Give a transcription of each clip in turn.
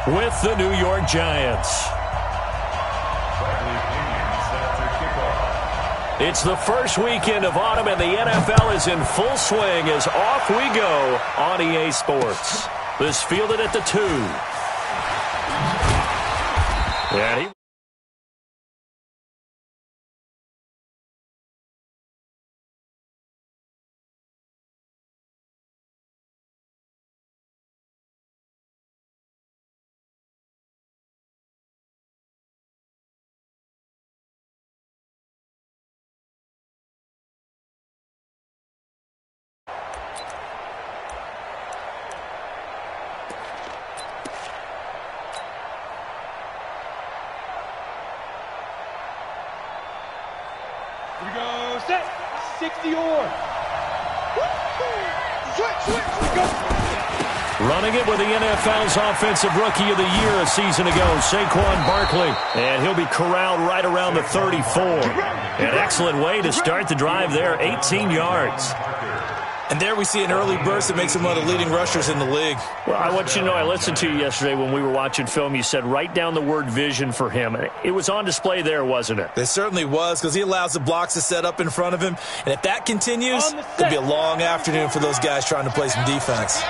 with the New York Giants. It's the first weekend of autumn, and the NFL is in full swing as off we go on EA Sports. This fielded at the 2. And he... Here we go, set, 60 or. Switch, go. Running it with the NFL's Offensive Rookie of the Year a season ago, Saquon Barkley. And he'll be corralled right around the 34. An excellent way to start the drive there, 18 yards. And there we see an early burst that makes him one of the leading rushers in the league. Well, I want you to know, I listened to you yesterday when we were watching film. You said write down the word vision for him. It was on display there, wasn't it? It certainly was, because he allows the blocks to set up in front of him. And if that continues, it'll be a long afternoon for those guys trying to play some defense.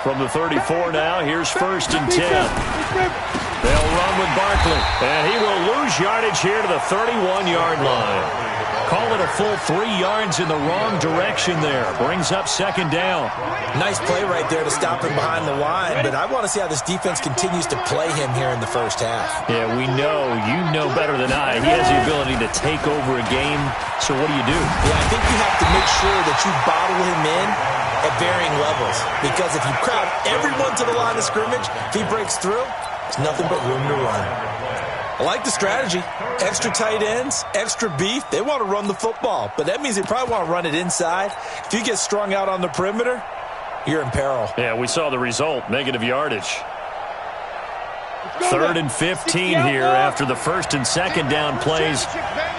From the 34 now, here's 1st and 10. They'll run with Barkley, and he will lose yardage here to the 31-yard line. Call it a full 3 yards in the wrong direction there. Brings up 2nd down. Nice play right there to stop him behind the line, but I want to see how this defense continues to play him here in the first half. Yeah, we know, you know better than I, he has the ability to take over a game, so what do you do? Yeah, I think you have to make sure that you bottle him in at varying levels, because if you crowd everyone to the line of scrimmage, if he breaks through, there's nothing but room to run. I like the strategy. Extra tight ends, extra beef. They want to run the football, but that means they probably want to run it inside. If you get strung out on the perimeter, you're in peril. Yeah, we saw the result, negative yardage. 3rd and 15 here after the 1st and 2nd down plays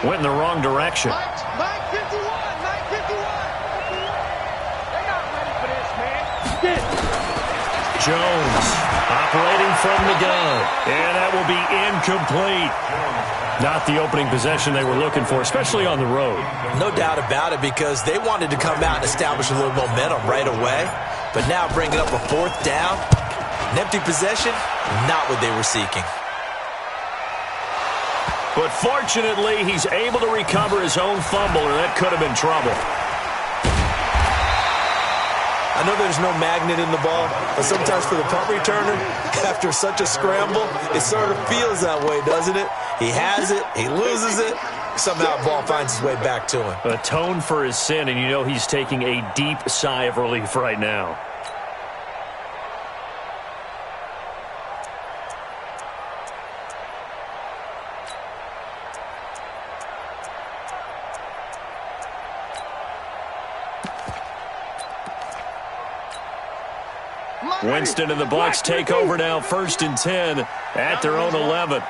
went in the wrong direction. Jones operating from the gun, and that will be incomplete. Not the opening possession they were looking for, especially on the road. No doubt about it, because they wanted to come out and establish a little momentum right away. But now bringing up a 4th down, an empty possession, not what they were seeking. But fortunately, he's able to recover his own fumble, or that could have been trouble. I know there's no magnet in the ball, but sometimes for the punt returner, after such a scramble, it sort of feels that way, doesn't it? He has it, he loses it, somehow the ball finds its way back to him. Atone for his sin, and you know he's taking a deep sigh of relief right now. Winston and the Bucs take over now, 1st and 10 at their own 11.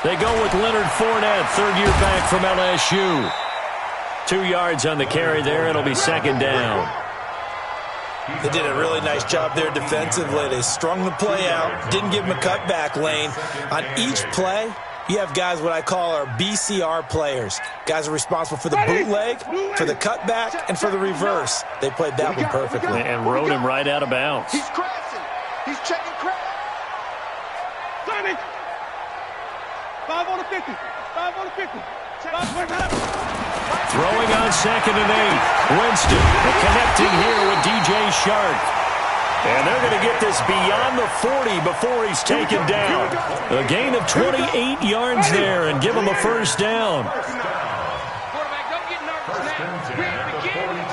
They go with Leonard Fournette, 3rd-year back from LSU. 2 yards on the carry there. It'll be 2nd down. They did a really nice job there defensively. They strung the play out, didn't give him a cutback lane. On each play, you have guys what I call our BCR players. Guys are responsible for the bootleg, for the cutback, and for the reverse. They played that one perfectly. And rode him right out of bounds. He's crashing. He's checking crash. 5 on the 50. 5 on the 50. Throwing on 2nd and 8. Winston connecting here with DJ Shark. And they're going to get this beyond the 40 before he's taken down. A gain of 28 yards there and give him a 1st down. Quarterback, don't get nervous now. We're at the beginning.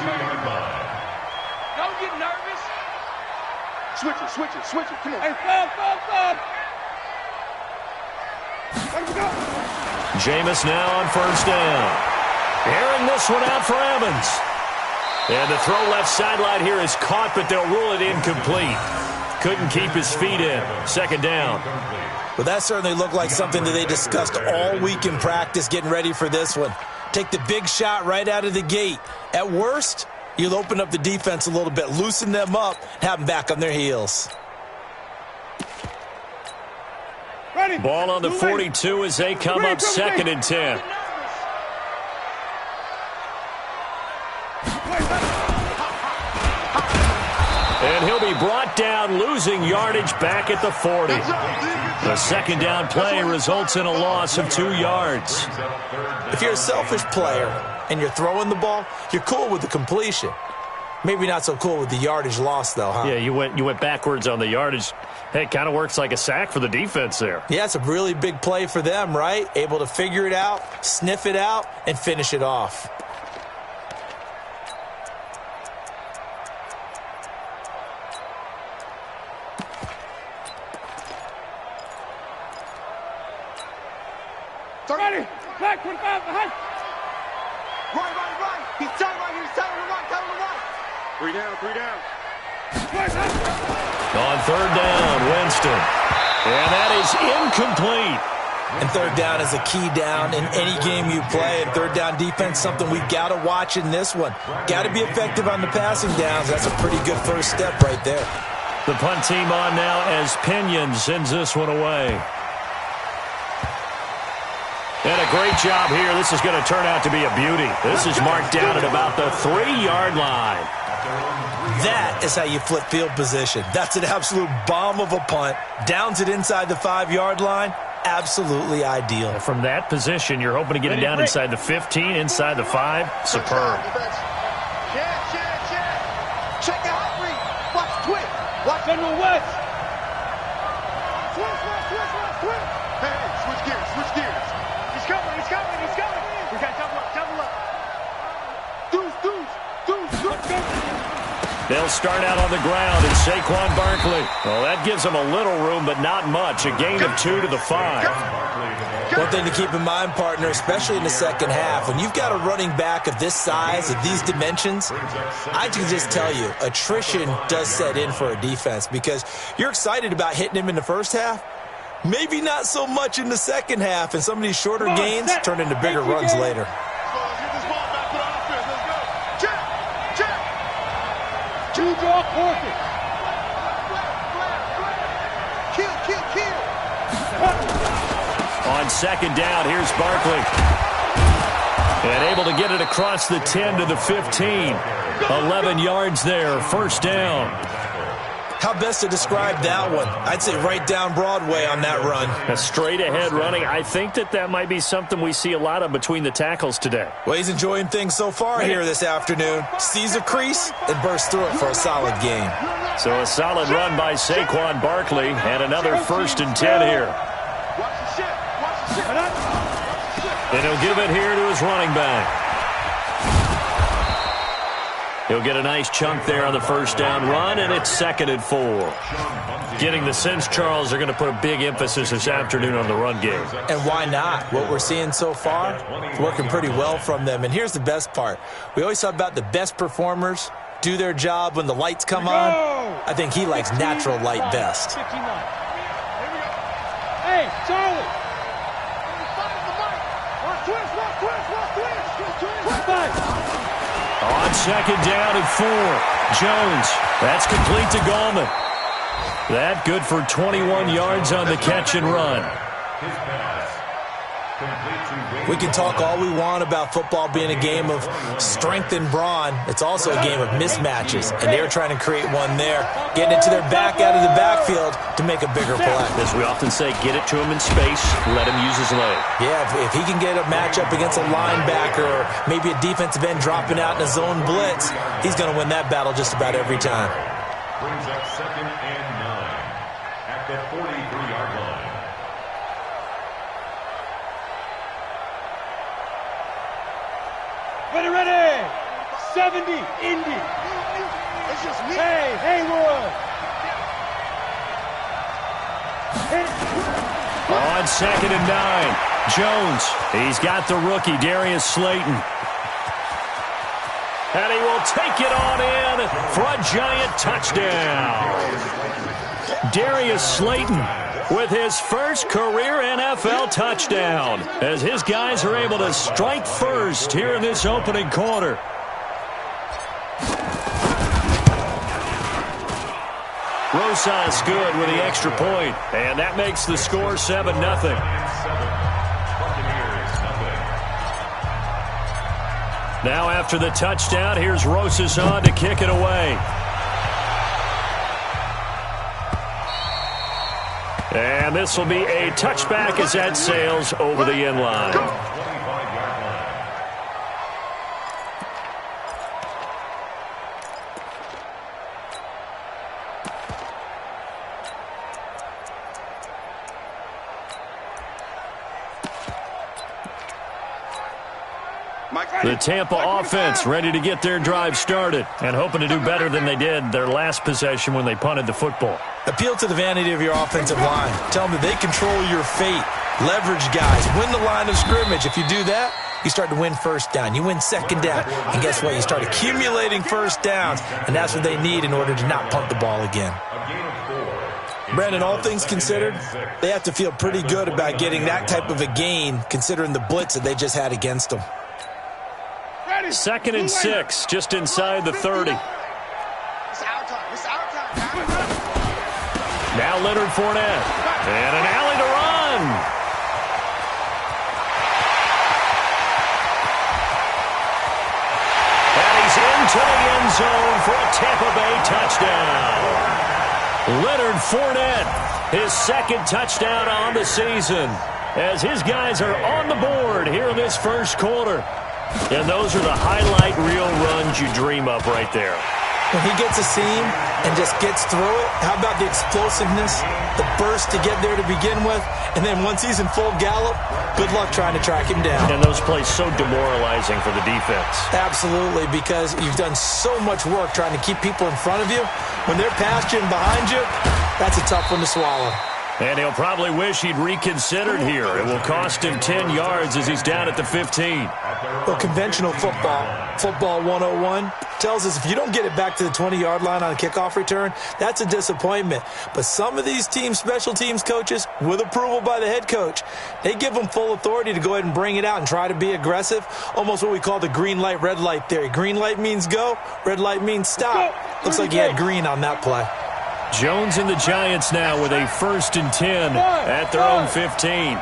Don't get nervous. Switch it. Come on. Hey, stop. Let him go. Jameis now on 1st down. Airing this one out for Evans. And the throw left sideline here is caught, but they'll rule it incomplete. Couldn't keep his feet in. 2nd down. Well, that certainly looked like something that they discussed all week in practice getting ready for this one. Take the big shot right out of the gate. At worst, you'll open up the defense a little bit, loosen them up, have them back on their heels. Ball on the 42 as they come up 2nd and 10. And he'll be brought down, losing yardage back at the 40. The 2nd down play results in a loss of 2 yards. If you're a selfish player and you're throwing the ball, you're cool with the completion. Maybe not so cool with the yardage loss, though, huh? Yeah, you went backwards on the yardage. Hey, it kind of works like a sack for the defense there. Yeah, it's a really big play for them, right? Able to figure it out, sniff it out, and finish it off. Ready. Back, 25, behind. Right. He's telling right here. He's telling the right. Telling the right. 3 down. On 3rd down, Winston. And that is incomplete. And 3rd down is a key down in any game you play. And 3rd down defense, something we've got to watch in this one. Got to be effective on the passing downs. That's a pretty good first step right there. The punt team on now as Pinion sends this one away. And a great job here. This is going to turn out to be a beauty. This is marked down at about the 3-yard line. That is how you flip field position. That's an absolute bomb of a punt. Downs it inside the 5-yard line. Absolutely ideal. From that position, you're hoping to get it down inside the 15, inside the 5. Superb. Check the hot read. Watch twist. Watch General West. twist. Hey, switch gears. He's coming. We got double up. Deuce. They'll start out on the ground, and Saquon Barkley. Well, that gives them a little room, but not much. A gain of 2 to the 5. One thing to keep in mind, partner, especially in the second half, when you've got a running back of this size, of these dimensions, I can just tell you, attrition does set in for a defense because you're excited about hitting him in the first half. Maybe not so much in the second half, and some of these shorter gains turn into bigger runs later. Two-draw quarter. Kill. On 2nd down, here's Barkley. And able to get it across the 10 to the 15. 11 yards there, 1st down. How best to describe that one? I'd say right down Broadway on that run. A straight-ahead running. I think that might be something we see a lot of between the tackles today. Well, he's enjoying things so far here this afternoon. Sees a crease and bursts through it for a solid gain. So a solid run by Saquon Barkley and another 1st and 10 here. And he'll give it here to his running back. He'll get a nice chunk there on the 1st down run, and it's 2nd and 4. Getting the sense, Charles, they're going to put a big emphasis this afternoon on the run game. And why not? What we're seeing so far, working pretty well from them. And here's the best part. We always talk about the best performers do their job when the lights come on. I think he likes natural light best. Hey, Charlie. On 2nd down and 4, Jones. That's complete to Gallman. That good for 21 yards on the catch and run. We can talk all we want about football being a game of strength and brawn. It's also a game of mismatches, and they're trying to create one there, getting it to their back out of the backfield to make a bigger play. As we often say, get it to him in space, let him use his leg. Yeah, if he can get a matchup against a linebacker or maybe a defensive end dropping out in a zone blitz, he's going to win that battle just about every time. Brings up 2nd and 9 at the 43-yard line. Ready. 70, Indy. It's just me. Hey, Haywood. On 2nd and 9, Jones. He's got the rookie, Darius Slayton. And he will take it on in for a giant touchdown. Darius Slayton with his first career NFL touchdown, as his guys are able to strike first here in this opening quarter. Rosas good with the extra point, and that makes the score 7-0. Now after the touchdown, here's Rosas on to kick it away. And this will be a touchback as that sails over the end line. The Tampa offense ready to get their drive started and hoping to do better than they did their last possession when they punted the football. Appeal to the vanity of your offensive line. Tell them that they control your fate. Leverage guys. Win the line of scrimmage. If you do that, you start to win first down. You win second down. And guess what? You start accumulating first downs, and that's what they need in order to not punt the ball again. Brandon, all things considered, they have to feel pretty good about getting that type of a gain considering the blitz that they just had against them. 2nd and 6, just inside the 30. Now Leonard Fournette. And an alley to run. And he's into the end zone for a Tampa Bay touchdown. Leonard Fournette, his 2nd touchdown on the season, as his guys are on the board here in this first quarter. And those are the highlight reel runs you dream up right there. When he gets a seam and just gets through it, how about the explosiveness, the burst to get there to begin with, and then once he's in full gallop, good luck trying to track him down. And those plays so demoralizing for the defense. Absolutely, because you've done so much work trying to keep people in front of you. When they're past you and behind you, that's a tough one to swallow. And he'll probably wish he'd reconsidered here. It will cost him 10 yards as he's down at the 15. Well, conventional football 101, tells us if you don't get it back to the 20-yard line on a kickoff return, that's a disappointment. But some of these special teams coaches, with approval by the head coach, they give them full authority to go ahead and bring it out and try to be aggressive, almost what we call the green light, red light theory. Green light means go, red light means stop. Looks like he had green on that play. Jones and the Giants now with a 1st and 10 at their own 15.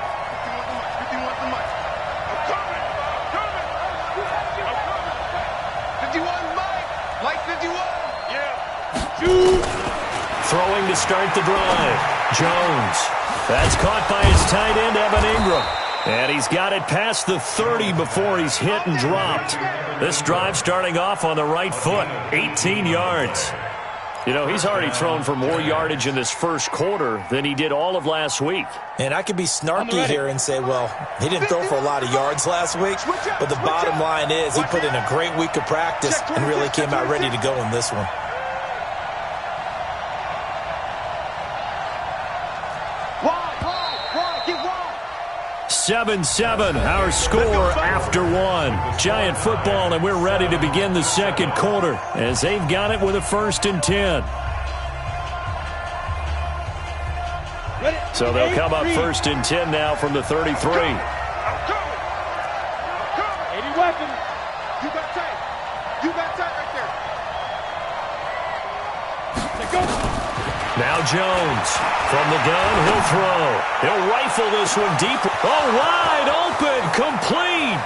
Throwing to start the drive. Jones. That's caught by his tight end, Evan Ingram. And he's got it past the 30 before he's hit and dropped. This drive starting off on the right foot. 18 yards. You know, he's already thrown for more yardage in this first quarter than he did all of last week. And I could be snarky here and say, well, he didn't throw for a lot of yards last week, but the bottom line is he put in a great week of practice and really came out ready to go in this one. Get wide. 7-7, our score after one. Giant football, and we're ready to begin the second quarter as they've got it with a 1st and 10. So they'll come up 1st and 10 now from the 33. 80 weapons. You got tight. You got tight right there. Let's go. Now Jones from the gun, he'll throw. He'll rifle this one deep. Oh, wide open, complete,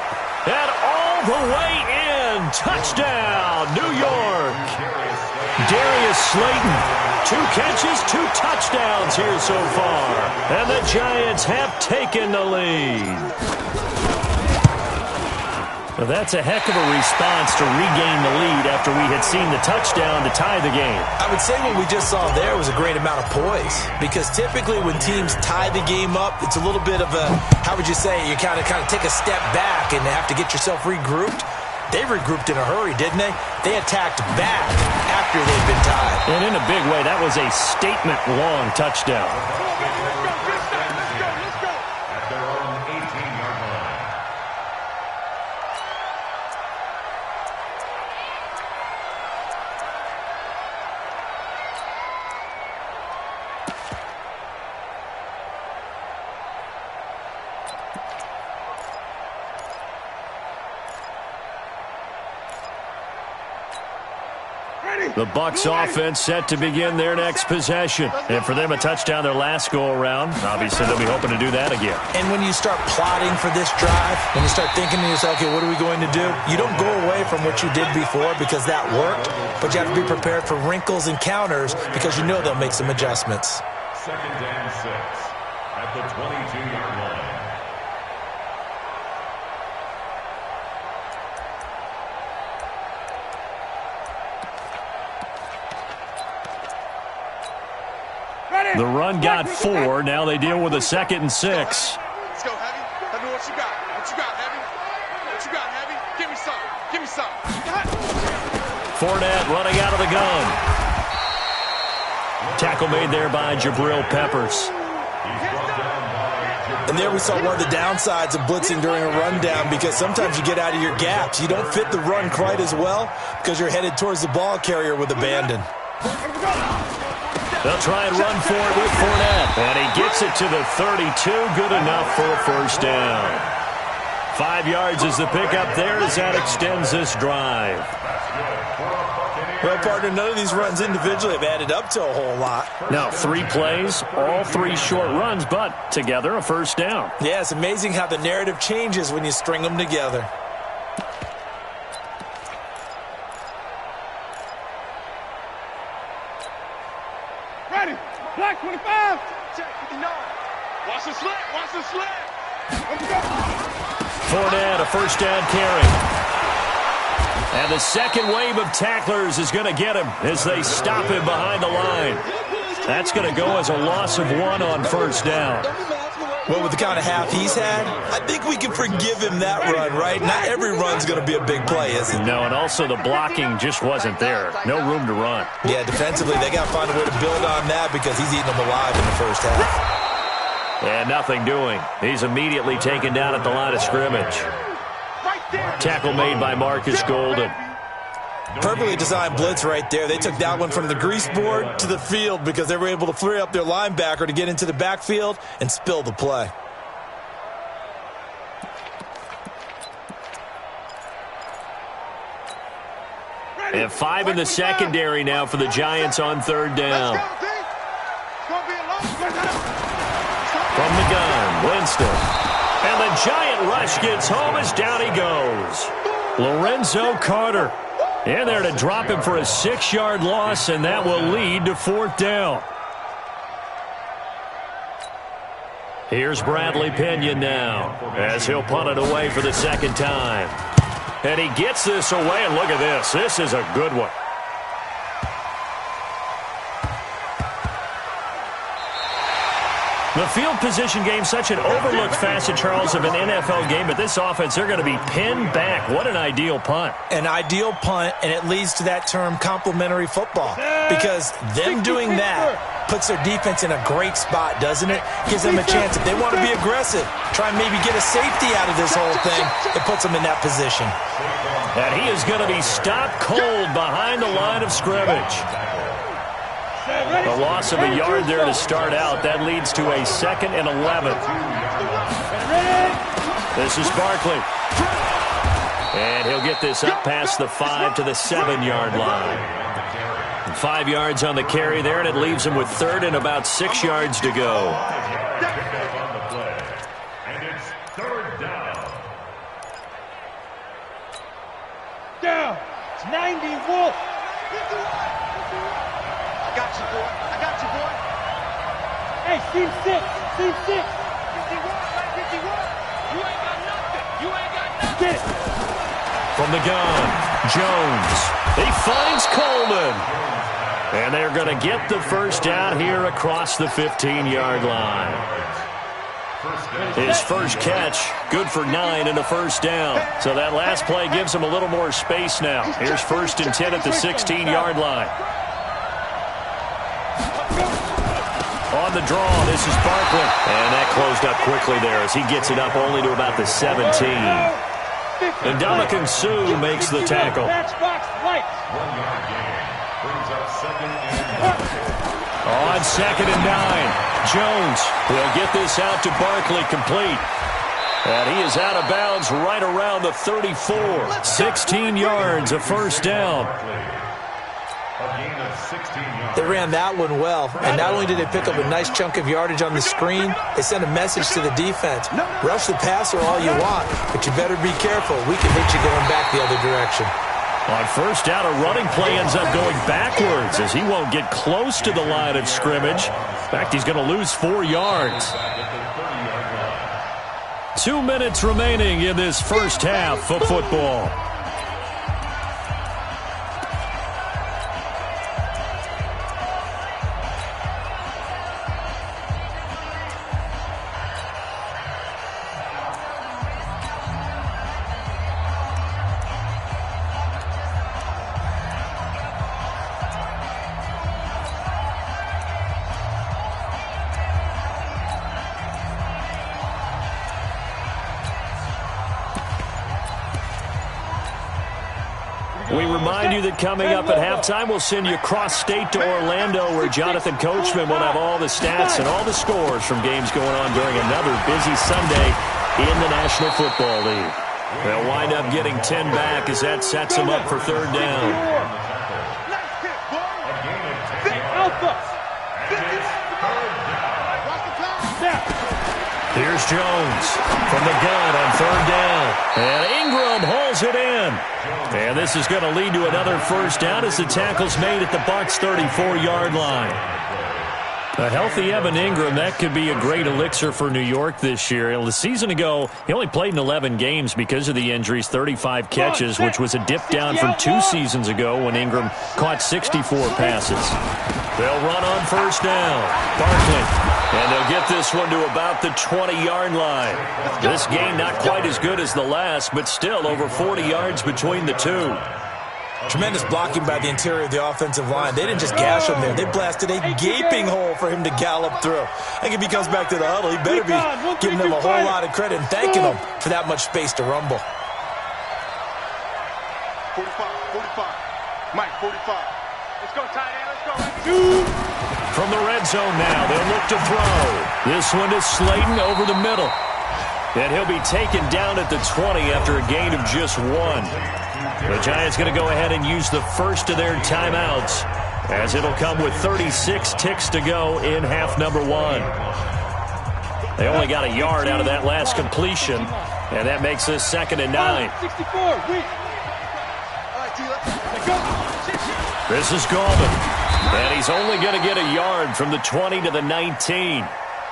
and all the way in. Touchdown, New York. Darius Slayton, 2 catches, 2 touchdowns here so far. And the Giants have taken the lead. Well, that's a heck of a response to regain the lead after we had seen the touchdown to tie the game. I would say what we just saw there was a great amount of poise, because typically when teams tie the game up, it's a little bit of a, how would you say, you kind of take a step back and have to get yourself regrouped. They regrouped in a hurry, didn't they? They attacked back after they'd been tied. And in a big way, that was a statement-long touchdown. The Bucs offense set to begin their next possession. And for them, a touchdown their last go-around. Obviously, they'll be hoping to do that again. And when you start plotting for this drive, when you start thinking to yourself, okay, what are we going to do? You don't go away from what you did before because that worked, but you have to be prepared for wrinkles and counters because you know they'll make some adjustments. 2nd and 6 at the 22-yard line. The run got 4. Now they deal with a 2nd and 6. Let's go, Heavy. Tell me what you got. What you got, Heavy? What you got, Heavy? Give me some. Give me some. Fournette running out of the gun. Tackle made there by Jabril Peppers. And there we saw one of the downsides of blitzing during a rundown because sometimes you get out of your gaps. You don't fit the run quite as well because you're headed towards the ball carrier with abandon. They'll try and run for it with Fournette. And he gets it to the 32. Good enough for a first down. 5 yards is the pickup there as that extends this drive. Well, partner, none of these runs individually have added up to a whole lot. Now, 3 plays, all 3 short runs, but together a first down. Yeah, it's amazing how the narrative changes when you string them together. Ready. Black 25. Check 59. Watch the slant. Watch the slant. Fournette, a first down carry. And the second wave of tacklers is going to get him as they stop him behind the line. That's going to go as a loss of 1 on first down. Well, with the kind of half he's had, I think we can forgive him that run, right? Not every run's going to be a big play, is it? No, and also the blocking just wasn't there. No room to run. Yeah, defensively, they got to find a way to build on that because he's eating them alive in the first half. And nothing doing. He's immediately taken down at the line of scrimmage. Tackle made by Marcus Golden. Perfectly designed blitz right there. They took that one from the grease board to the field because they were able to free up their linebacker to get into the backfield and spill the play. And 5 in the secondary now for the Giants on third down. From the gun, Winston. And the giant rush gets home as down he goes. Lorenzo Carter in there to drop him for a 6-yard loss, and that will lead to 4th down. Here's Bradley Pinion now as he'll punt it away for the second time. And he gets this away, and look at this. This is a good one. The field position game, such an overlooked facet, Charles, of an NFL game. But this offense, they're going to be pinned back. What an ideal punt. An ideal punt, and it leads to that term complementary football. Because them doing that puts their defense in a great spot, doesn't it? Gives them a chance. If they want to be aggressive, try and maybe get a safety out of this whole thing, it puts them in that position. And he is going to be stopped cold behind the line of scrimmage. A loss of a yard there to start out. That leads to a 2nd and 11. This is Barkley. And he'll get this up past the 5 to the 7-yard line. And 5 yards on the carry there, and it leaves him with 3rd and about 6 yards to go. And it's 3rd down. Down. It's 90 Wolf. I got you, boy. I got you, boy. Hey, Team 6. Team 6. 51. 51. You ain't got nothing. You ain't got nothing. Get it. From the gun, Jones. He finds Coleman. And they're going to get the first down here across the 15-yard line. His first catch, good for 9 and a first down. So that last play gives him a little more space now. Here's 1st and 10 at the 16-yard line. On the draw, this is Barkley. And that closed up quickly there as he gets it up only to about the 17. And Ndamukong Suh makes the tackle. 1 yard gain. Brings up 2nd and 9. On 2nd and 9, Jones will get this out to Barkley complete. And he is out of bounds right around the 34. 16 yards, a first down. A gain of 16 yards. They ran that one well, and not only did they pick up a nice chunk of yardage on the screen, they sent a message to the defense. Rush the passer all you want, but you better be careful. We can hit you going back the other direction. On first down, a running play ends up going backwards as he won't get close to the line of scrimmage. In fact, he's going to lose 4 yards. 2 minutes remaining in this first half of football. We remind you that coming up at halftime, we'll send you cross-state to Orlando, where Jonathan Coachman will have all the stats and all the scores from games going on during another busy Sunday in the National Football League. They'll wind up getting 10 back as that sets them up for third down. Here's Jones from the gun on third down. And Ingram hauls it in. And this is going to lead to another first down as the tackle's made at the Bucs' 34-yard line. A healthy Evan Ingram, that could be a great elixir for New York this year. The season ago, he only played in 11 games because of the injuries, 35 catches, which was a dip down from 2 seasons ago when Ingram caught 64 passes. They'll run on first down. Barkley. And they'll get this one to about the 20-yard line. This game not quite as good as the last, but still over 40 yards between the two. Tremendous blocking by the interior of the offensive line. They didn't just gash him there. They blasted a gaping hole for him to gallop through. I think if he comes back to the huddle, he better be giving them a whole lot of credit and thanking them for that much space to rumble. 45. Mike, 45. Let's go, tight end. Let's go. From the red zone now, they'll look to throw. This one is Slayton over the middle. And he'll be taken down at the 20 after a gain of just 1. The Giants going to go ahead and use the first of their timeouts, as it'll come with 36 ticks to go in half number 1. They only got a yard out of that last completion, and that makes this 2nd and 9. 64. This is Gallman. And he's only going to get a yard from the 20 to the 19.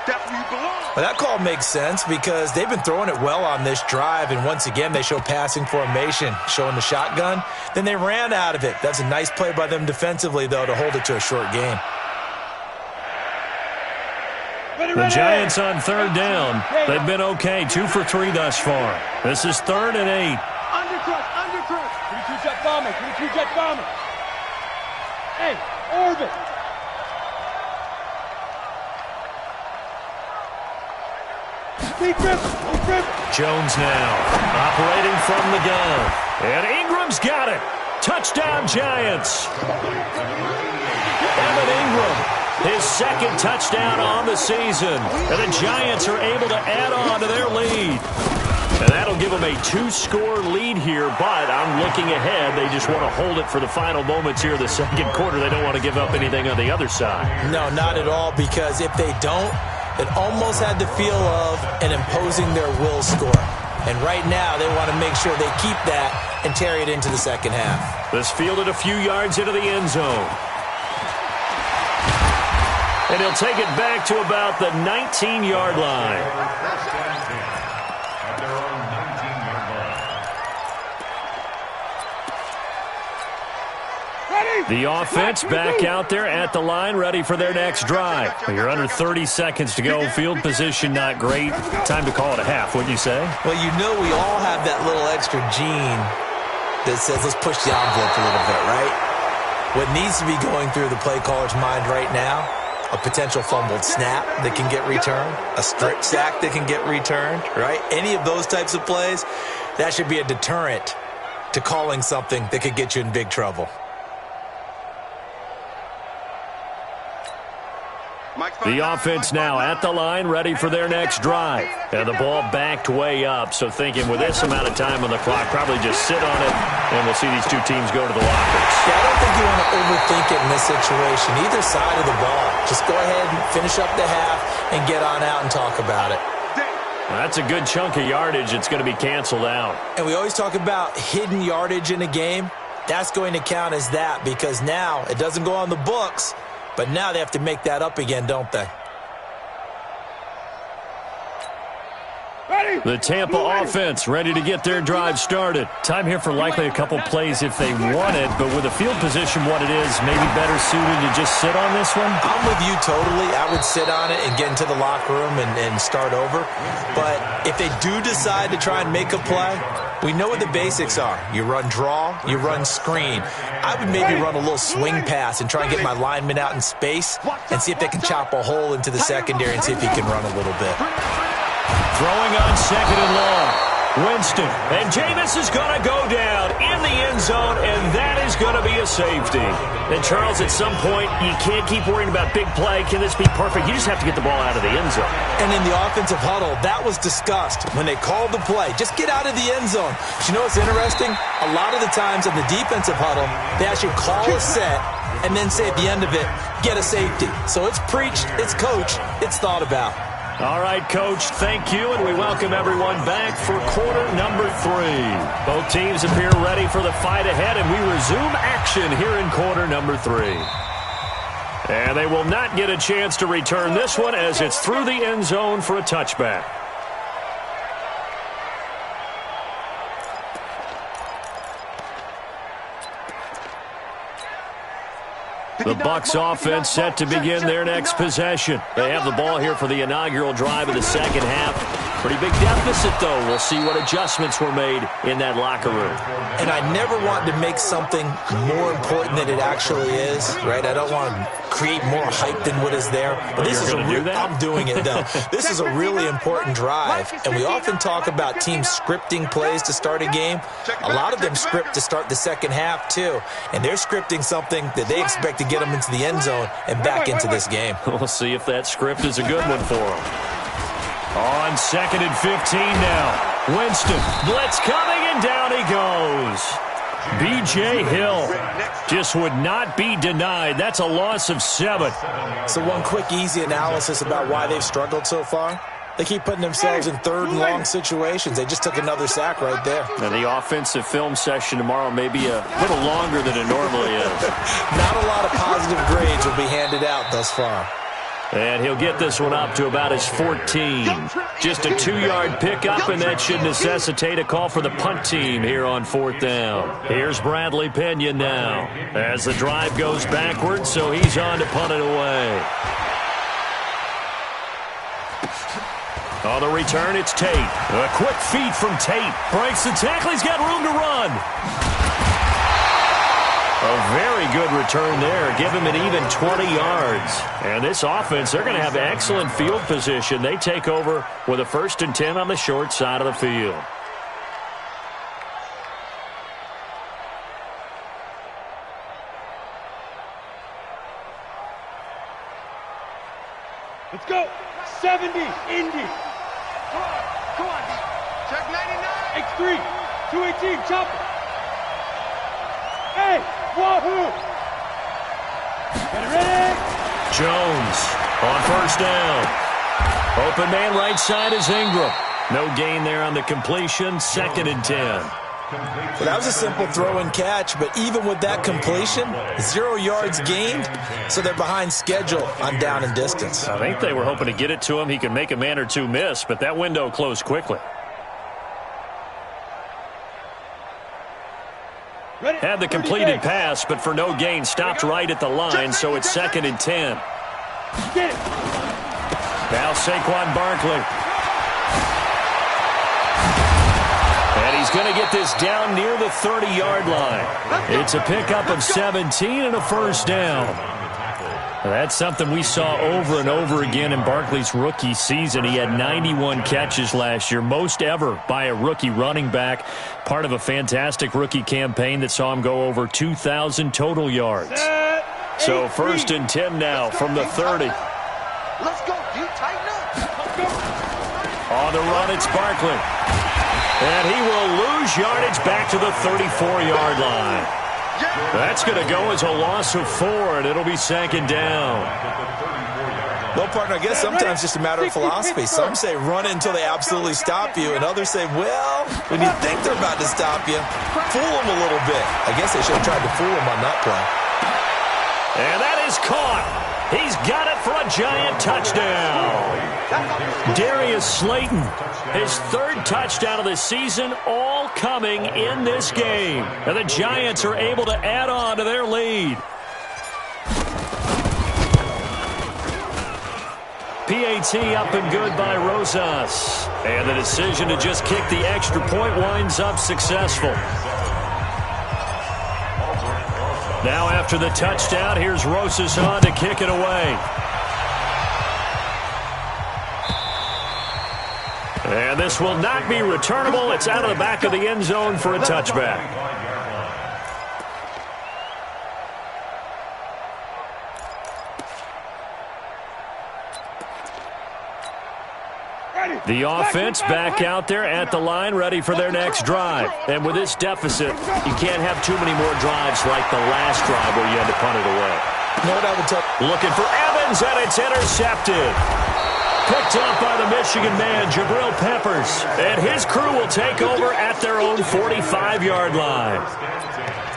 Well, that call makes sense because they've been throwing it well on this drive, and once again they show passing formation, showing the shotgun. Then they ran out of it. That's a nice play by them defensively, though, to hold it to a short game. The Giants on third down. They've been okay, 2 for 3 thus far. This is 3rd and 8. Undercrush. 22-jet bomber. 22-jet bomber. Hey, orbit. Jones now operating from the gun. And Ingram's got it. Touchdown, Giants. Evan Ingram, his 2nd touchdown on the season. And the Giants are able to add on to their lead. And that'll give them a 2-score lead here, but I'm looking ahead. They just want to hold it for the final moments here of the 2nd quarter. They don't want to give up anything on the other side. No, not at all, because if they don't, it almost had the feel of an imposing their will score. And right now, they want to make sure they keep that and carry it into the 2nd half. This fielded a few yards into the end zone. And he'll take it back to about the 19-yard line. The offense back out there at the line, ready for their next drive. You're under 30 seconds to go. Field position not great. Time to call it a half, wouldn't you say? Well, you know we all have that little extra gene that says let's push the envelope a little bit, right? What needs to be going through the play caller's mind right now, a potential fumbled snap that can get returned, a strip sack that can get returned, right? Any of those types of plays, that should be a deterrent to calling something that could get you in big trouble. The offense now at the line, ready for their next drive. And the ball backed way up, so thinking with this amount of time on the clock, probably just sit on it, and we'll see these two teams go to the lockers. Yeah, I don't think you want to overthink it in this situation, either side of the ball. Just go ahead and finish up the half and get on out and talk about it. That's a good chunk of yardage. It's going to be canceled out. And we always talk about hidden yardage in a game. That's going to count as that because now it doesn't go on the books, but now they have to make that up again, don't they? The Tampa offense ready to get their drive started. Time here for likely a couple plays if they want it, but with the field position what it is, maybe better suited to just sit on this one? I'm with you totally. I would sit on it and get into the locker room and start over. But if they do decide to try and make a play, we know what the basics are. You run draw, you run screen. I would maybe run a little swing pass and try and get my lineman out in space and see if they can chop a hole into the secondary and see if he can run a little bit. Throwing on second and long. Winston. And Jameis is going to go down in the end zone, and that is going to be a safety. And, Charles, at some point, you can't keep worrying about big play. Can this be perfect? You just have to get the ball out of the end zone. And in the offensive huddle, that was discussed when they called the play. Just get out of the end zone. But you know what's interesting? A lot of the times in the defensive huddle, they actually call a set and then say at the end of it, get a safety. So it's preached, it's coached, it's thought about. All right, Coach, thank you, and we welcome everyone back for quarter number 3. Both teams appear ready for the fight ahead, and we resume action here in quarter number 3. And they will not get a chance to return this one as it's through the end zone for a touchback. The Bucs offense set to begin their next possession. They have the ball here for the inaugural drive of the second half. Pretty big deficit, though. We'll see what adjustments were made in that locker room. And I never want to make something more important than it actually is, right? I don't want to create more hype than what is there. But this is I'm doing it, though. This is a really important drive. And we often talk about teams scripting plays to start a game. A lot of them script to start the second half, too. And they're scripting something that they expect to get them into the end zone and back into this game. We'll see if that script is a good one for them. On second and 15 now. Winston, blitz coming, and down he goes. B.J. Hill just would not be denied. That's a loss of 7. So one quick, easy analysis about why they've struggled so far. They keep putting themselves in third and long situations. They just took another sack right there. Now, the offensive film session tomorrow may be a little longer than it normally is. Not a lot of positive grades will be handed out thus far. And he'll get this one up to about his 14. Just a 2-yard pickup, and that should necessitate a call for the punt team here on 4th down. Here's Bradley Pena now as the drive goes backwards, so he's on to punt it away. On the return, it's Tate. A quick feed from Tate. Breaks the tackle. He's got room to run. A very good return there. Give him an even 20 yards. And this offense, they're going to have excellent field position. They take over with a 1st and 10 on the short side of the field. Let's go. 70, Indy. Come on. Check 99. X3, 218, chopper. Hey, wahoo. Get it ready. Jones on 1st down. Open man right side is Ingram. No gain there on the completion. 2nd and 10. Well, that was a simple throw and catch, but even with that completion, 0 yards gained, so they're behind schedule on down and distance. I think they were hoping to get it to him. He could make a man or two miss, but that window closed quickly. Had the completed pass, but for no gain, stopped right at the line, so it's 2nd and 10. Now Saquon Barkley. And he's going to get this down near the 30-yard line. It's a pickup of 17 and a 1st down. That's something we saw over and over again in Barkley's rookie season. He had 91 catches last year, most ever by a rookie running back, part of a fantastic rookie campaign that saw him go over 2,000 total yards. So 1st and 10 now from the 30. Let's go, dude. Tighten up. On the run, it's Barkley. And he will lose yardage back to the 34-yard line. That's going to go as a loss of 4, and it'll be second down. Well, partner, I guess sometimes it's just a matter of philosophy. Some say run until they absolutely stop you, and others say, well, when you think they're about to stop you, fool them a little bit. I guess they should have tried to fool them on that play. And that is caught. He's got it for a Giant touchdown. Darius Slayton, his 3rd touchdown of the season, all coming in this game. And the Giants are able to add on to their lead. PAT up and good by Rosas. And the decision to just kick the extra point winds up successful. Now after the touchdown, here's Rosas on to kick it away. And this will not be returnable. It's out of the back of the end zone for a touchback. The offense back out there at the line, ready for their next drive. And with this deficit, you can't have too many more drives like the last drive where you had to punt it away. You know what I would tell? Looking for Evans, and it's intercepted. Picked up by the Michigan man, Jabril Peppers. And his crew will take over at their own 45-yard line.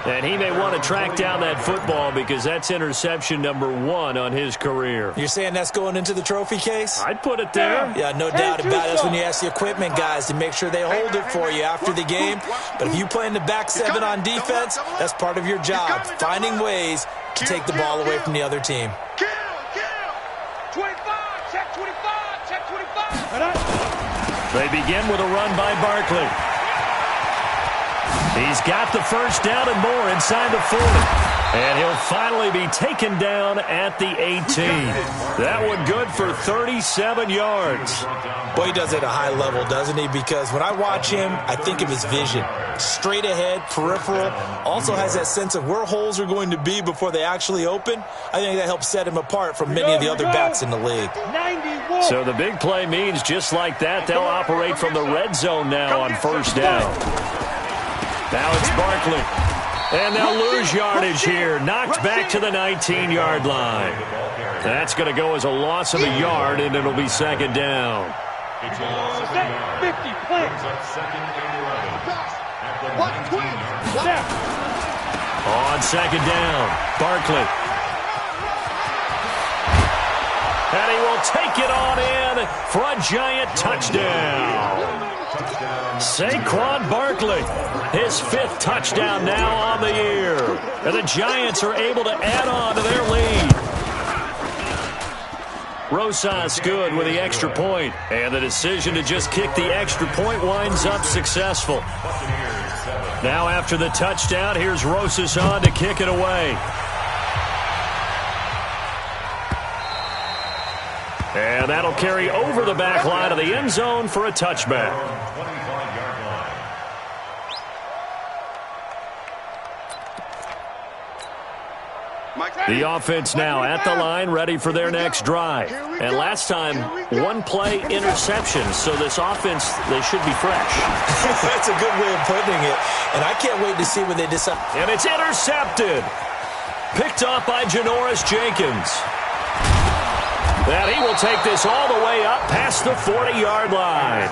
And he may want to track down that football because that's interception number 1 on his career. You're saying that's going into the trophy case? I'd put it there. Yeah, no doubt about it. That's when you ask the equipment guys to make sure they hold it for you after the game. But if you play in the back 7 on defense, that's part of your job, finding ways to take the ball away from the other team. 25, check 25, check 25. They begin with a run by Barkley. He's got the first down and more inside the 40. And he'll finally be taken down at the 18. That one good for 37 yards. Boy, he does it at a high level, doesn't he? Because when I watch him, I think of his vision. Straight ahead, peripheral. Also has that sense of where holes are going to be before they actually open. I think that helps set him apart from many of the other backs in the league. So the big play means just like that, they'll operate from the red zone now on first down. Now it's Barkley. And they'll lose yardage here. Knocked back to the 19-yard line. That's going to go as a loss of a yard, and it'll be second down. 50 points. On second down, Barkley. And he will take it on in for a Giant touchdown. Saquon Barkley, his 5th touchdown now on the year. And the Giants are able to add on to their lead. Rosas good with the extra point. And the decision to just kick the extra point winds up successful. Now after the touchdown, here's Rosas on to kick it away. And that'll carry over the back line of the end zone for a touchback. The offense now at the line, ready for their next drive. And last time, 1-play interception. So this offense, they should be fresh. That's a good way of putting it. And I can't wait to see when they decide. And it's intercepted. Picked off by Janoris Jenkins. And he will take this all the way up past the 40-yard line.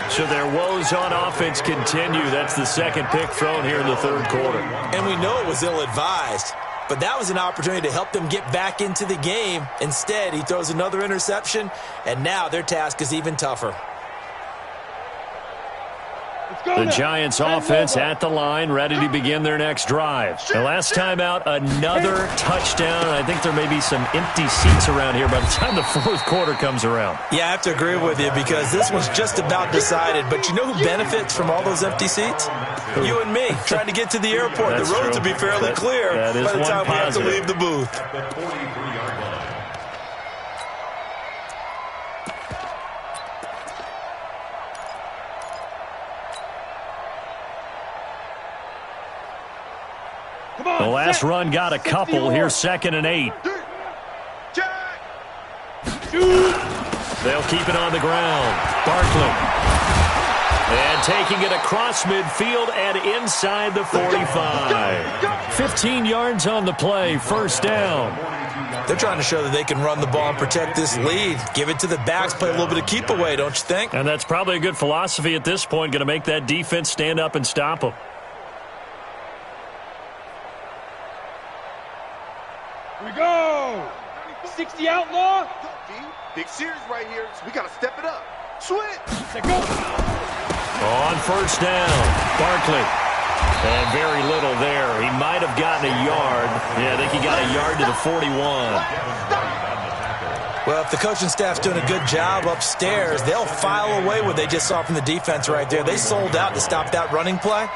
So their woes on offense continue. That's the second pick thrown here in the third quarter. And we know it was ill-advised. But that was an opportunity to help them get back into the game. Instead, he throws another interception, and now their task is even tougher. The Giants offense at the line, ready to begin their next drive. The last time out, another touchdown. I think there may be some empty seats around here by the time the fourth quarter comes around. Yeah, I have to agree with you because this one's just about decided. But you know who benefits from all those empty seats? You and me, trying to get to the airport. That's the roads true. will be fairly clear by the time we have to positive. leave the booth. The last run got a couple. Here's 2nd and 8. They'll keep it on the ground. Barkley. And taking it across midfield and inside the 45. 15 yards on the play, first down. They're trying to show that they can run the ball and protect this lead. Give it to the backs, play a little bit of keep away, don't you think? And that's probably a good philosophy at this point, going to make that defense stand up and stop them. Here we go. 60 outlaw. Big series right here, so we got to step it up. Switch. Let's go. On first down, Barkley. And very little there. He might have gotten a yard. Yeah, I think he got a yard to the 41. Well, if the coaching staff's doing a good job upstairs, they'll file away what they just saw from the defense right there. They sold out to stop that running play.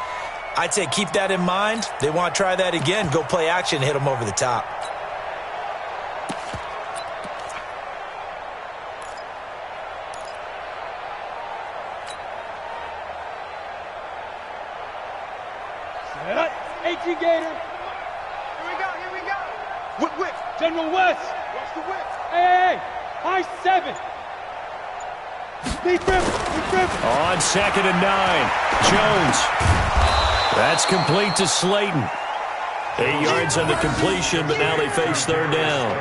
I'd say keep that in mind. They want to try that again. Go play action and hit them over the top. Gator. Here we go. Whip. General West. Watch the whip. Hey. High 7. Deep rip. On 2nd and 9. Jones. That's complete to Slayton. 8 yards on the completion, but now they face third down. A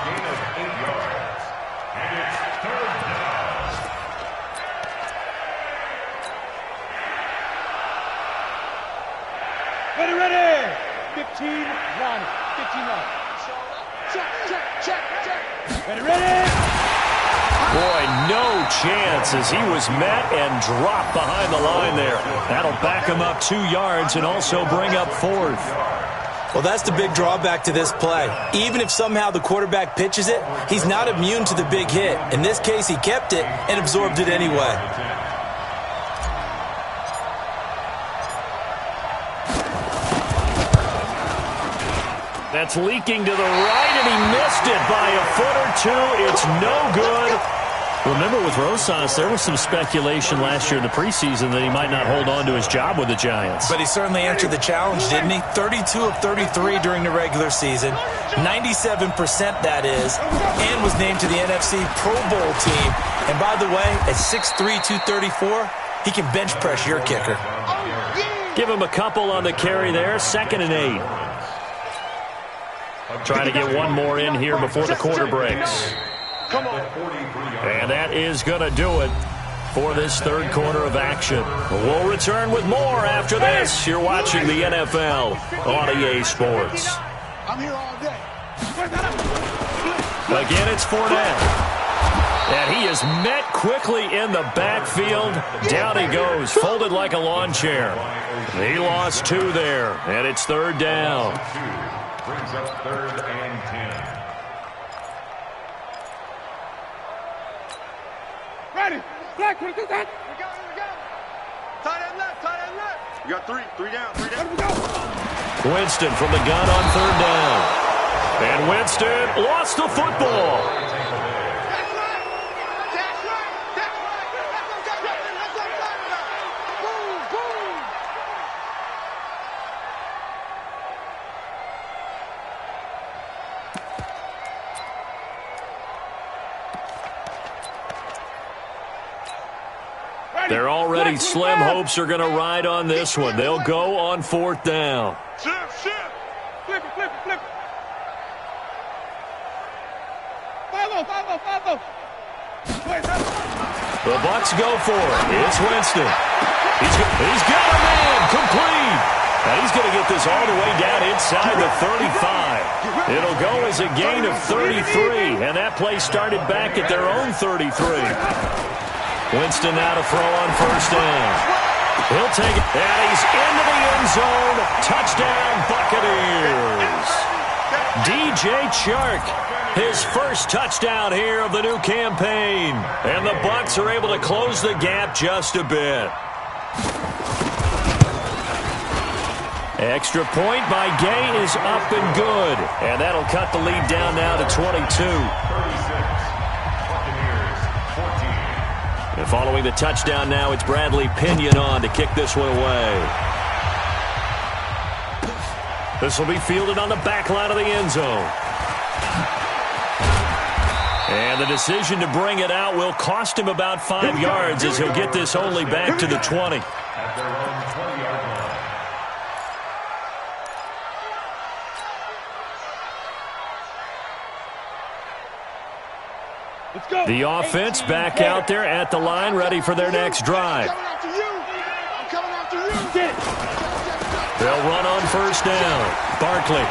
gain of 8 yards. And it's third down. Ready. 15 line. 15 line. Check. Ready. Boy, no chance as he was met and dropped behind the line there. That'll back him up 2 yards and also bring up 4th. Well, that's the big drawback to this play. Even if somehow the quarterback pitches it, he's not immune to the big hit. In this case, he kept it and absorbed it anyway. That's leaking to the right, and he missed it by a foot or two. It's no good. Remember, with Rosas, there was some speculation last year in the preseason that he might not hold on to his job with the Giants. But he certainly answered the challenge, didn't he? 32 of 33 during the regular season, 97% that is, and was named to the NFC Pro Bowl team. And by the way, at 6'3", 234, he can bench press your kicker. Give him a couple on the carry there, 2nd and 8. Trying to get one more in here before the quarter breaks. And that is going to do it for this third quarter of action. We'll return with more after this. You're watching the NFL on EA Sports. I'm here all day. Again, it's 4 down. And he is met quickly in the backfield. Down he goes, folded like a lawn chair. He lost 2 there, and it's third down. Brings up 3rd and 10. Ready. Black, what is that? We go. Tight end left. You got 3 down. Let him go. Winston from the gun on third down. And Winston lost the football. That's right. That's what I'm talking about. Boom. They're already slim hopes are going to ride on this one. They'll go on 4th down. Shift. Flip it. 5-0. The Bucs go for it. It's Winston. He's got a man complete. And he's going to get this all the way down inside the 35. It'll go as a gain of 33. And that play started back at their own 33. Winston now to throw on first down. He'll take it, and he's into the end zone. Touchdown, Buccaneers. DJ Chark, his first touchdown here of the new campaign. And the Bucs are able to close the gap just a bit. Extra point by Gay is up and good. And that'll cut the lead down now to 22. And following the touchdown now, it's Bradley Pinion on to kick this one away. This will be fielded on the back line of the end zone. And the decision to bring it out will cost him about 5 yards as he'll get this only back to the 20. At their own 20-yard line. Let's go. The offense back out there at the line, ready for their next drive. I'm coming after you. Get it. They'll run on first down. Barkley.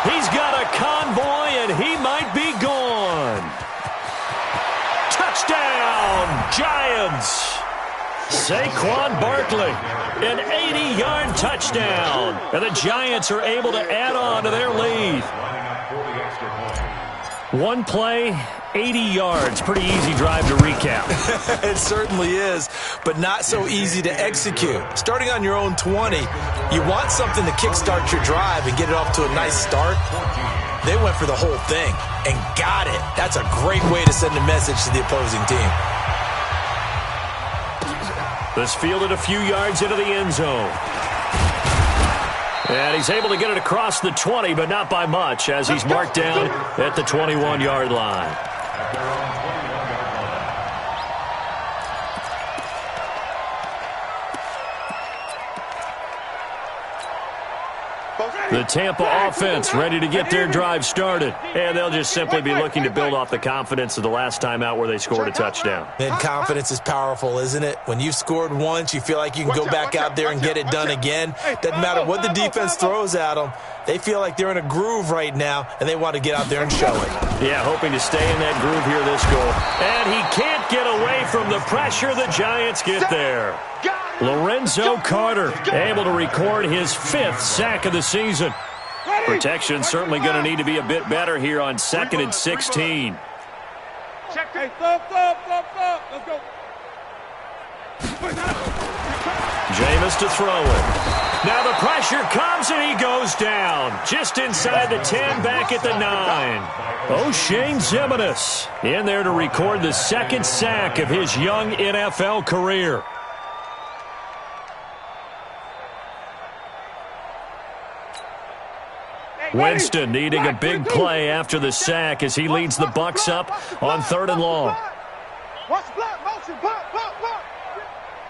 He's got a convoy, and he might be gone. Touchdown, Giants. Saquon Barkley, an 80-yard touchdown. And the Giants are able to add on to their lead. One play, 80 yards. Pretty easy drive to recap. It certainly is, but not so easy to execute. Starting on your own 20, you want something to kickstart your drive and get it off to a nice start. They went for the whole thing and got it. That's a great way to send a message to the opposing team. This fielded a few yards into the end zone. And he's able to get it across the 20, but not by much, as he's marked down at the 21-yard line. The Tampa offense ready to get their drive started. And they'll just simply be looking to build off the confidence of the last time out where they scored a touchdown. And confidence is powerful, isn't it? When you've scored once, you feel like you can go back out there and get it done again. Doesn't matter what the defense throws at them. They feel like they're in a groove right now, and they want to get out there and show it. Yeah, hoping to stay in that groove here this goal. And he can't get away from the pressure. The Giants get there. Lorenzo Carter able to record his 5th sack of the season. Protection certainly going to need to be a bit better here on 2nd and 16. Check. Hey, stop. Let's go. Jameis to throw it. Now the pressure comes and he goes down. Just inside the 10, back at the 9. O'Shane Ximines in there to record the 2nd sack of his young NFL career. Winston needing a big play after the sack as he leads the Bucs up on 3rd and long. Watch block, motion, block.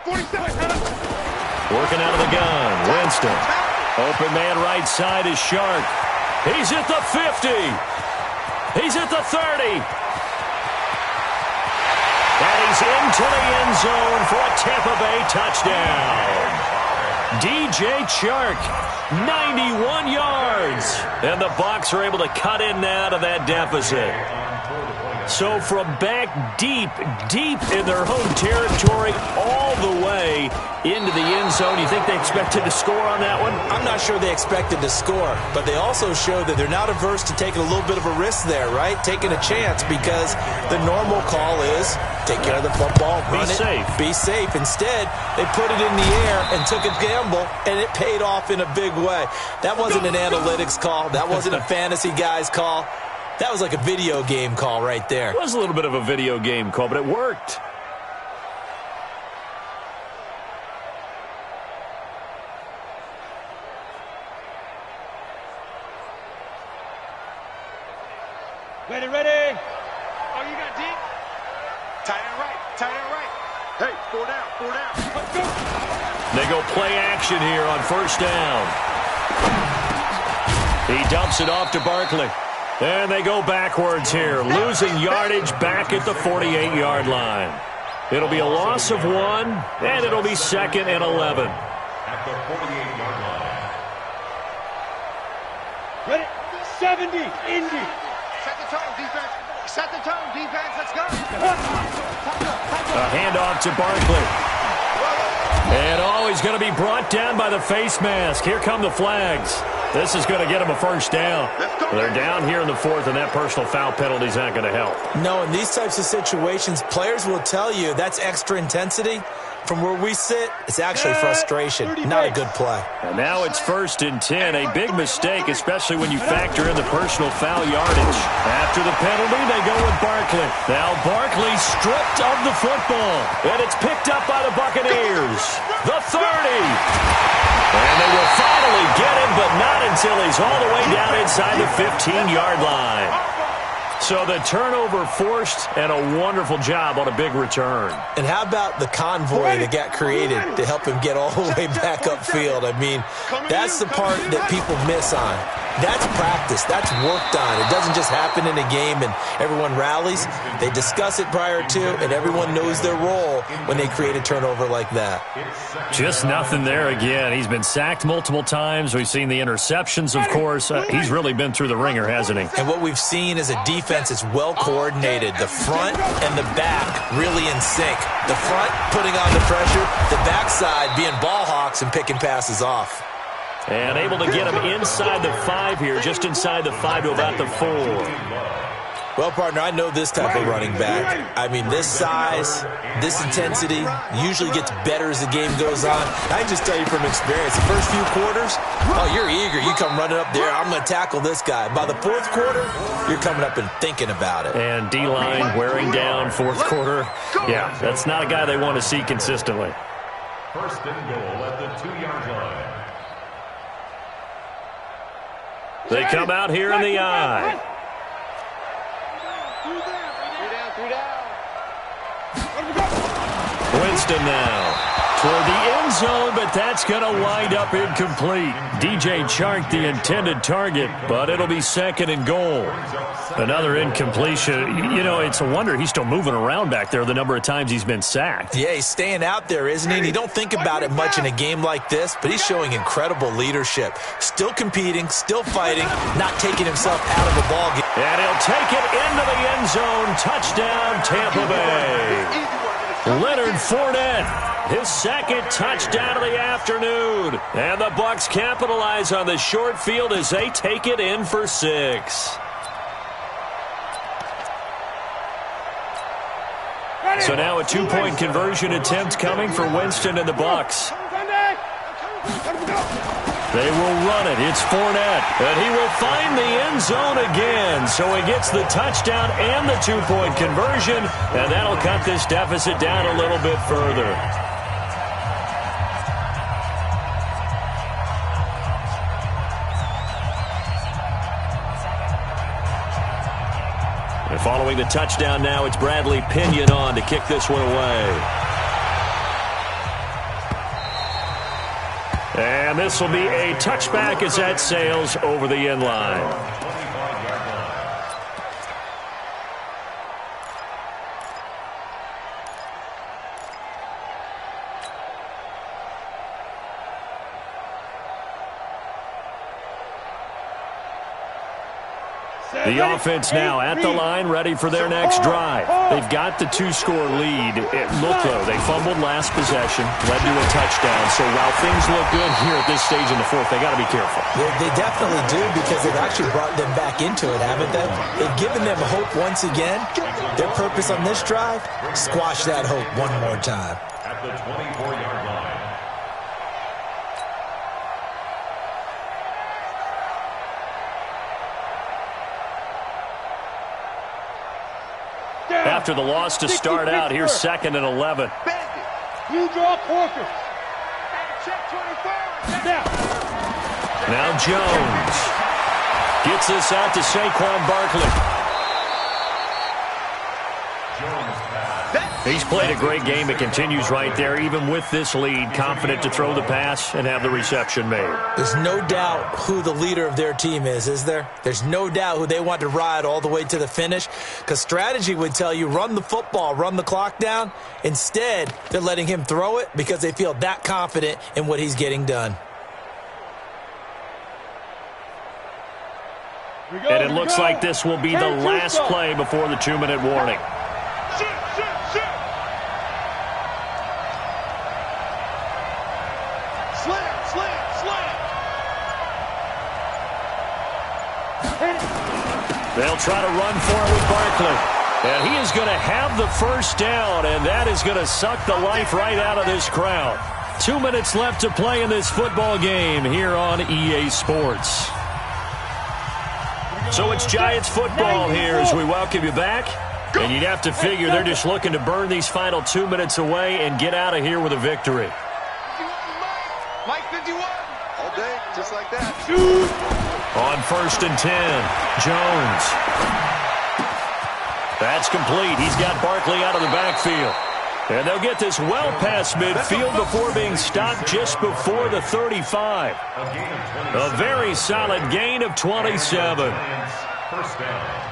47. Working out of the gun, Winston. Open man right side is Shark. He's at the 50. He's at the 30. And he's into the end zone for a Tampa Bay touchdown. DJ Chark, 91 yards. And the Bucs are able to cut in now to that deficit. So from back deep in their home territory all the way into the end zone, you think they expected to score on that one? I'm not sure they expected to score, but they also showed that they're not averse to taking a little bit of a risk there, right? Taking a chance, because the normal call is take care of the football, run it, be safe. Instead, they put it in the air and took a gamble, and it paid off in a big way. That wasn't an analytics call. That wasn't a fantasy guy's call. That was like a video game call right there. It was a little bit of a video game call, but it worked. Ready. Oh, you got deep? Tight end right. Hey, 4 down. Let's go. They go play action here on first down. He dumps it off to Barkley. And they go backwards here, losing yardage back at the 48-yard line. It'll be a loss of 1, and it'll be 2nd and 11. At the 48-yard line. Ready. 70. Indy. Set the tone, defense. Let's go. A handoff to Barkley. And he's going to be brought down by the face mask. Here come the flags. This is going to get him a first down. They're down here in the 4th, and that personal foul penalty is not going to help. No, in these types of situations, players will tell you that's extra intensity. From where we sit, it's actually frustration, not a good play. And now it's 1st and 10, a big mistake, especially when you factor in the personal foul yardage. After the penalty, they go with Barkley. Now Barkley stripped of the football, and it's picked up by the Buccaneers. The 30. And they will finally get him, but not in until he's all the way down inside the 15-yard line. So the turnover forced, and a wonderful job on a big return. And how about the convoy that got created to help him get all the way back upfield? I mean, that's the part that people miss on. That's practice. That's worked on. It doesn't just happen in a game and everyone rallies. They discuss it prior to, and everyone knows their role when they create a turnover like that. Just nothing there again. He's been sacked multiple times. We've seen the interceptions, of course. He's really been through the ringer, hasn't he? And what we've seen is a defense that's well coordinated. The front and the back really in sync. The front putting on the pressure, the backside being ball hawks and picking passes off. And able to get him inside the 5 here, just inside the 5 to about the 4. Well, partner, I know this type of running back. I mean, this size, this intensity usually gets better as the game goes on. I can just tell you from experience, the first few quarters, oh, you're eager. You come running up there, I'm going to tackle this guy. By the fourth quarter, you're coming up and thinking about it. And D-line wearing down fourth quarter. Yeah, that's not a guy they want to see consistently. First and goal at the 2-yard line. They come out here in the I. Winston now toward the end zone, but that's going to wind up incomplete. DJ Chark, the intended target, but it'll be second and goal. Another incompletion. You know, it's a wonder he's still moving around back there the number of times he's been sacked. Yeah, he's staying out there, isn't he? And you don't think about it much in a game like this, but he's showing incredible leadership. Still competing, still fighting, not taking himself out of a ball game. And he'll take it into the end zone. Touchdown, Tampa Bay. Leonard Fournette, his second touchdown of the afternoon. And the Bucs capitalize on the short field as they take it in for 6. So now a 2-point conversion attempt coming for Winston and the Bucs. They will run it. It's Fournette. And he will find the end zone again. So he gets the touchdown and the 2-point conversion. And that'll cut this deficit down a little bit further. And following the touchdown now, it's Bradley Pinion on to kick this one away. And this will be a touchback as that sails over the end line. The offense now at the line, ready for their next drive. They've got the 2-score lead. It looked, though, they fumbled last possession, led to a touchdown. So while things look good here at this stage in the fourth, they got to be careful. They definitely do, because they've actually brought them back into it, haven't they? They've given them hope once again. Their purpose on this drive, squash that hope one more time. At the 24-yard line. After the loss to start out, here's 2nd and 11. You draw Corker. Now Jones gets this out to Saquon Barkley. He's played a great game. It continues right there, even with this lead, confident to throw the pass and have the reception made. There's no doubt who the leader of their team is there? There's no doubt who they want to ride all the way to the finish, because strategy would tell you run the football, run the clock down. Instead, they're letting him throw it because they feel that confident in what he's getting done. And it looks like this will be the last play before the 2-minute warning. They'll try to run for it with Barkley. And he is going to have the first down, and that is going to suck the life right out of this crowd. 2 minutes left to play in this football game here on EA Sports. So it's Giants football here as we welcome you back. And you'd have to figure they're just looking to burn these final 2 minutes away and get out of here with a victory. Mike 51. day, just like that. On 1st and 10, Jones. That's complete. He's got Barkley out of the backfield. And they'll get this well past midfield before being stopped just before the 35. A very solid gain of 27. First down.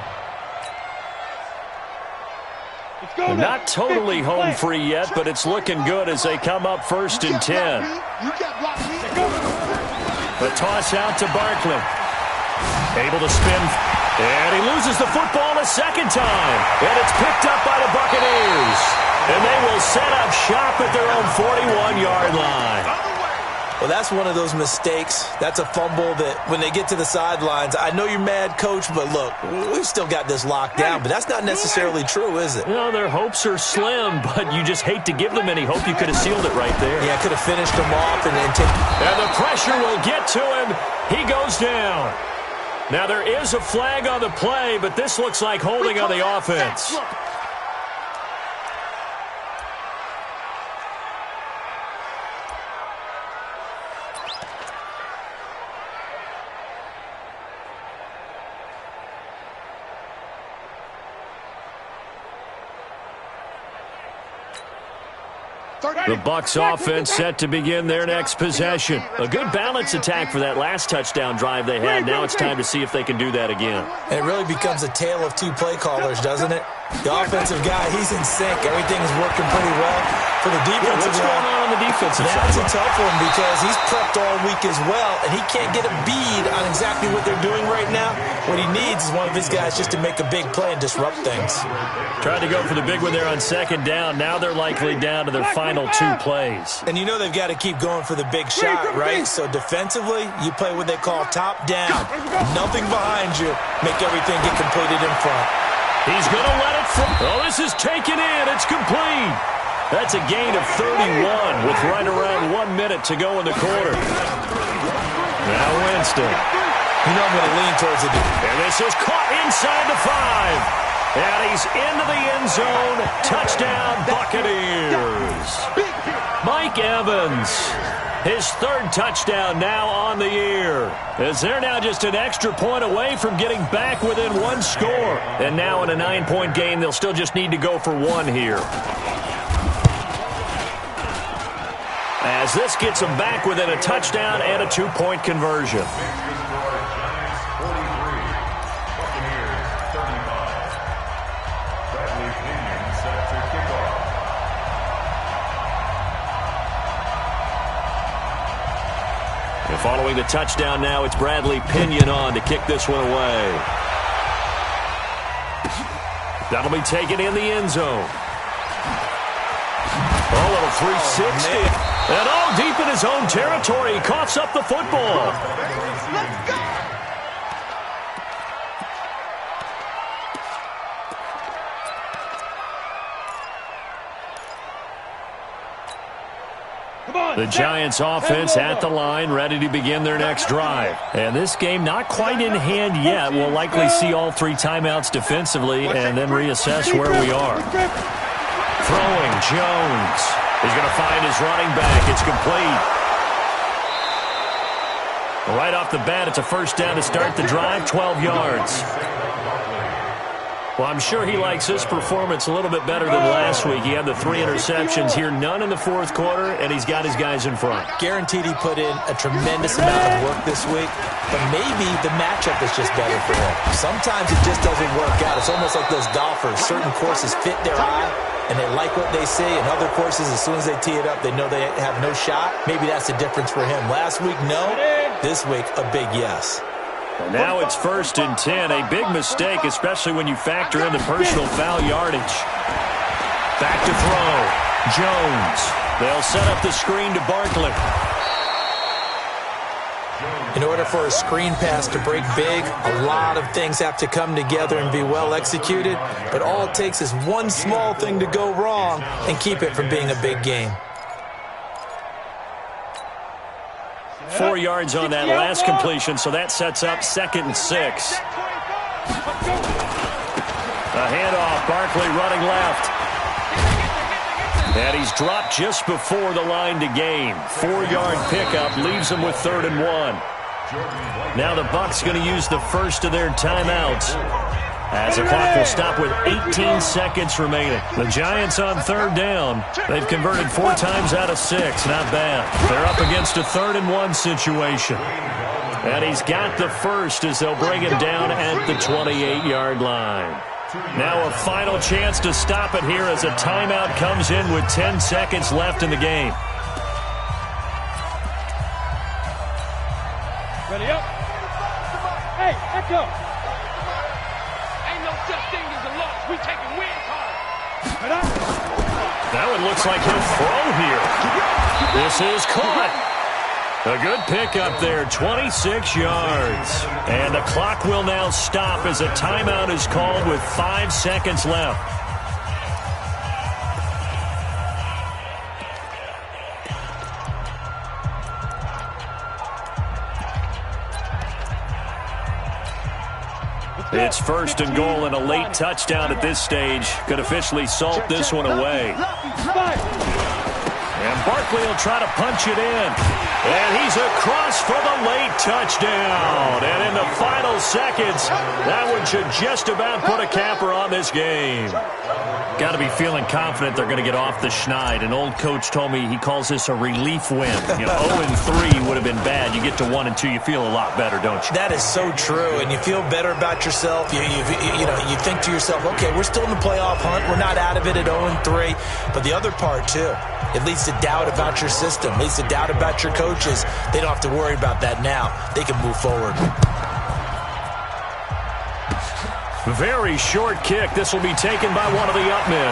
Not totally home free yet, but it's looking good as they come up 1st and 10. The toss out to Barkley. Able to spin. And he loses the football a second time. And it's picked up by the Buccaneers. And they will set up shop at their own 41-yard line. Well, that's one of those mistakes. That's a fumble that when they get to the sidelines, I know you're mad, Coach, but look, we've still got this locked down. But that's not necessarily true, is it? No, their hopes are slim, but you just hate to give them any hope. You could have sealed it right there. Yeah, could have finished them off and then take. And the pressure will get to him. He goes down. Now, there is a flag on the play, but this looks like holding on the offense. The Bucs offense set to begin their next possession. A good balance attack for that last touchdown drive they had. Now it's time to see if they can do that again. And it really becomes a tale of two play callers, doesn't it? The offensive guy, he's in sync. Everything is working pretty well. For the defensive what's going on the defensive side? That's a tough one because he's prepped all week as well, and he can't get a bead on exactly what they're doing right now. What he needs is one of his guys just to make a big play and disrupt things. Tried to go for the big one there on 2nd down. Now they're likely down to their final 2 plays. And you know they've got to keep going for the big shot, right? So defensively, you play what they call top down. Nothing behind you. Make everything get completed in front. He's going to let it fly. Oh, this is taken in. It's complete. That's a gain of 31 with right around 1 minute to go in the quarter. Now Winston. You know I'm going to lean towards it. And this is caught inside the 5. And he's into the end zone. Touchdown, Buccaneers. Mike Evans. His 3rd touchdown now on the year. As they're now just an extra point away from getting back within 1 score. And now in a 9-point game, they'll still just need to go for 1 here. As this gets them back within a touchdown and a 2-point conversion. And following the touchdown now, it's Bradley Pinion on to kick this one away. That'll be taken in the end zone. A little 360. And all deep in his own territory, he coughs up the football. Let's go! The Giants offense at the line, ready to begin their next drive. And this game not quite in hand yet. We'll likely see all 3 timeouts defensively and then reassess where we are. Throwing, Jones. He's going to find his running back. It's complete. Right off the bat, it's a 1st down to start the drive, 12 yards. Well, I'm sure he likes this performance a little bit better than last week. He had the 3 interceptions here, none in the 4th quarter, and he's got his guys in front. Guaranteed he put in a tremendous amount of work this week, but maybe the matchup is just better for him. Sometimes it just doesn't work out. It's almost like those golfers. Certain courses fit their eye, and they like what they see, and other courses, as soon as they tee it up, they know they have no shot. Maybe that's the difference for him. Last week, no. This week, a big yes. And now it's 1st and 10. A big mistake, especially when you factor in the personal foul yardage. Back to throw. Jones. They'll set up the screen to Barkley. In order for a screen pass to break big, a lot of things have to come together and be well executed. But all it takes is one small thing to go wrong and keep it from being a big game. 4 yards on that last completion, so that sets up 2nd and 6. A handoff, Barkley running left. And he's dropped just before the line to gain. 4-yard pickup leaves him with 3rd and 1. Now the Bucs going to use the first of their timeouts, as the clock will stop with 18 seconds remaining. The Giants on 3rd down. They've converted 4 times out of 6. Not bad. They're up against a 3rd and 1 situation. And he's got the first as they'll bring him down at the 28-yard line. Now a final chance to stop it here as a timeout comes in with 10 seconds left in the game. Ready up. Hey, let's go. Ain't no such thing as a loss. We taking wins hard. That one looks like he'll throw here. This is caught. A good pickup there, 26 yards. And the clock will now stop as a timeout is called with 5 seconds left. It's 1st and goal and a late touchdown at this stage. Could officially salt this one away. And Barkley will try to punch it in. And he's across for the late touchdown. And in the final seconds, that one should just about put a capper on this game. Got to be feeling confident they're going to get off the schneid. An old coach told me he calls this a relief win. 0-3 would have been bad. You get to 1 and 2, you feel a lot better, don't you? That is so true, and you feel better about yourself. You think to yourself, okay, we're still in the playoff hunt. We're not out of it at 0-3. But the other part, too, it leads to doubt about your system, leads to doubt about your coaches. They don't have to worry about that now. They can move forward. Very short kick. This will be taken by one of the up men.